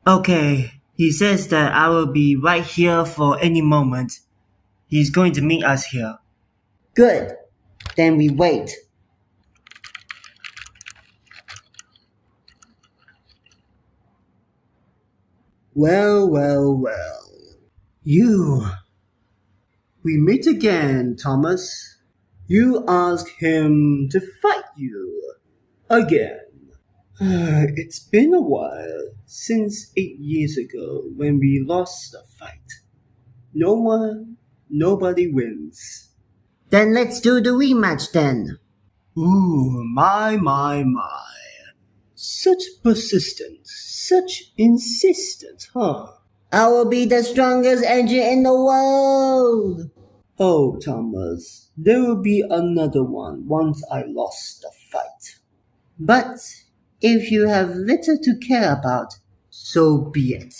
Okay, he says that I will be right here for any moment. He's going to meet us here. Good. Then we wait. Well. You. We meet again, Thomas. You ask him to fight you. Again. It's been a while since 8 years ago when we lost the fight. Nobody wins. Then let's do the rematch then. Ooh, my. Such persistence, such insistence, huh? I will be the strongest engine in the world. Oh, Thomas, there will be another one once I lost the fight. But if you have little to care about, so be it.